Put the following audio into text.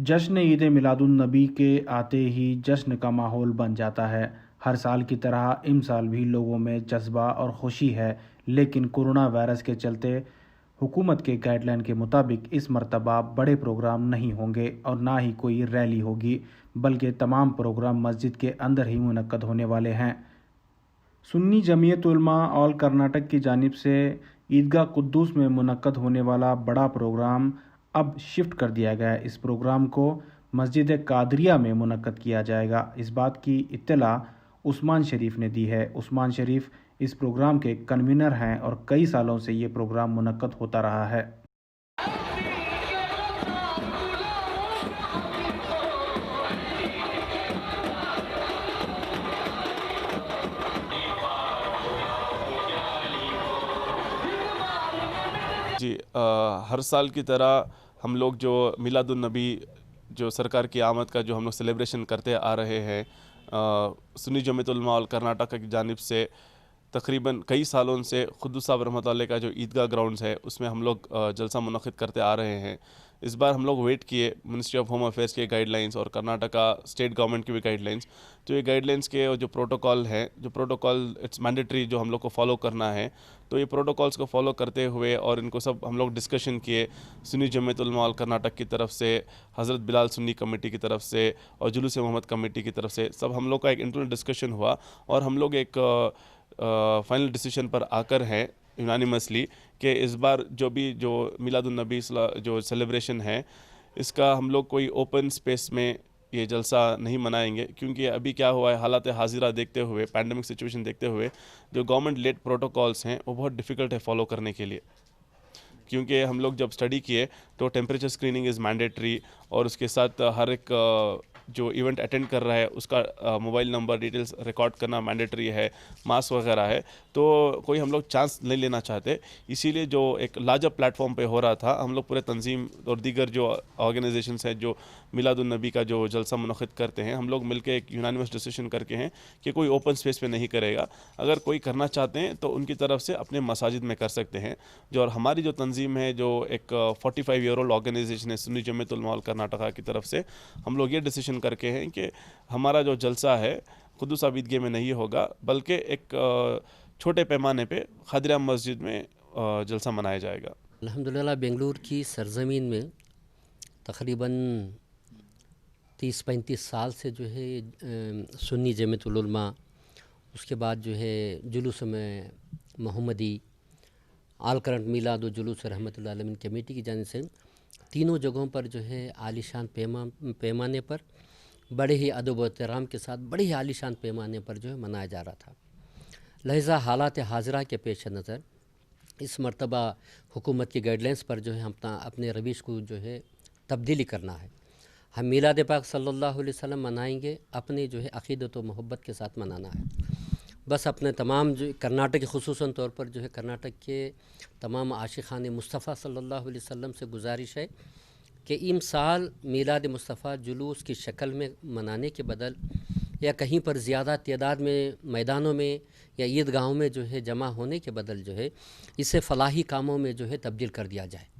جشن عید میلاد النبی کے آتے ہی جشن کا ماحول بن جاتا ہے۔ ہر سال کی طرح امسال بھی لوگوں میں جذبہ اور خوشی ہے، لیکن کورونا وائرس کے چلتے حکومت کے گائیڈ لائن کے مطابق اس مرتبہ بڑے پروگرام نہیں ہوں گے اور نہ ہی کوئی ریلی ہوگی، بلکہ تمام پروگرام مسجد کے اندر ہی منعقد ہونے والے ہیں۔ سنی جمعیت علماء آل کرناٹک کی جانب سے عیدگاہ قدوس میں منعقد ہونے والا بڑا پروگرام اب شفٹ کر دیا گیا ہے۔ اس پروگرام کو مسجد قادریہ میں منعقد کیا جائے گا۔ اس بات کی اطلاع عثمان شریف نے دی ہے۔ عثمان شریف اس پروگرام کے کنوینر ہیں اور کئی سالوں سے یہ پروگرام منعقد ہوتا رہا ہے۔ جی، ہر سال کی طرح ہم لوگ جو میلاد النبی جو سرکار کی آمد کا جو ہم لوگ سیلیبریشن کرتے آ رہے ہیں، سنی جمعیت علماء کرناٹک کی جانب سے تقریباً کئی سالوں سے قدوس صاحب رحمۃ اللہ کا جو عیدگاہ گراؤنڈز ہے اس میں ہم لوگ جلسہ منعقد کرتے آ رہے ہیں۔ اس بار ہم لوگ ویٹ کیے منسٹری آف ہوم افیئرس کے گائیڈ لائنس اور کرناٹکا اسٹیٹ گورنمنٹ کی بھی گائیڈ لائنس، تو یہ گائیڈ لائنس کے جو پروٹوکول ہے، جو پروٹوکول اٹس مینڈیٹری جو ہم لوگ کو فالو کرنا ہے، تو یہ پروٹوکولس کو فالو کرتے ہوئے اور ان کو سب ہم لوگ ڈسکشن کیے سنی جمعیت علماء کرناٹک کی طرف سے، حضرت بلال سنی کمیٹی کی طرف سے اور جلوس محمد کمیٹی کی طرف سے، سب ہم لوگ کا ایک انٹرنل ڈسکشن ہوا اور ہم لوگ ایک فائنل ڈیسیشن پر آ کر ہیں یونانیمسلی کہ اس بار جو میلاد النبی جو سیلیبریشن ہے اس کا ہم لوگ کوئی اوپن سپیس میں یہ جلسہ نہیں منائیں گے، کیونکہ ابھی کیا ہوا ہے، حالات حاضرہ دیکھتے ہوئے، پینڈیمک سچویشن دیکھتے ہوئے جو گورنمنٹ لیڈ پروٹوکولس ہیں وہ بہت ڈیفیکلٹ ہے فالو کرنے کے لیے، کیونکہ ہم لوگ جب اسٹڈی کیے تو ٹیمپریچر اسکریننگ از مینڈیٹری اور اس کے ساتھ ہر ایک جو ایونٹ اٹینڈ کر رہا ہے اس کا موبائل نمبر ڈیٹیلز ریکارڈ کرنا مینڈیٹری ہے، ماسک وغیرہ ہے، تو کوئی ہم لوگ چانس نہیں لینا چاہتے، اسی لیے جو ایک لارجر پلیٹ فارم پہ ہو رہا تھا، ہم لوگ پورے تنظیم اور دیگر جو آرگنائزیشنس ہیں جو میلاد النبی کا جو جلسہ منعقد کرتے ہیں، ہم لوگ مل کے ایک یونانیمس ڈیسیشن کر کے ہیں کہ کوئی اوپن سپیس پہ نہیں کرے گا، اگر کوئی کرنا چاہتے ہیں تو ان کی طرف سے اپنے مساجد میں کر سکتے ہیں۔ جو اور ہماری جو تنظیم ہے جو ایک 45 ایئر اولڈ آرگنائزیشن ہے سنی جمعیت علماء کرناٹکا کی طرف سے، ہم لوگ یہ ڈیسیشن کر کے ہیں کہ ہمارا جو جلسہ ہے قدوس صاحب عیدگاہ میں نہیں ہوگا، بلکہ ایک چھوٹے پیمانے پہ خادرہ مسجد میں جلسہ منایا جائے گا۔ الحمدللہ بنگلور کی سرزمین میں تقریباً 30-35 سال سے جو ہے سنی جمعیت العلماء، اس کے بعد جو ہے جلوس میں محمدی، آل کرنٹ میلاد و جلوس رحمۃ اللہ علیہ کمیٹی کی جانب سے تینوں جگہوں پر جو ہے عالیشان پیمانے پر بڑے ہی ادب و احترام کے ساتھ بڑے ہی عالیشان پیمانے پر جو ہے منایا جا رہا تھا۔ لہذا حالات حاضرہ کے پیش نظر اس مرتبہ حکومت کی گائیڈ لائنس پر جو ہے اپنے رویش کو جو ہے تبدیلی کرنا ہے۔ ہم میلاد پاک صلی اللہ علیہ وسلم منائیں گے، اپنے جو ہے عقیدت و محبت کے ساتھ منانا ہے۔ بس اپنے تمام جو کرناٹک خصوصاً طور پر جو ہے کرناٹک کے تمام عاشقان مصطفیٰ صلی اللہ علیہ وسلم سے گزارش ہے کہ امسال میلاد مصطفیٰ جلوس کی شکل میں منانے کے بدل یا کہیں پر زیادہ تعداد میں میدانوں میں یا عیدگاہوں میں جو ہے جمع ہونے کے بدل جو ہے اسے فلاحی کاموں میں جو ہے تبدیل کر دیا جائے۔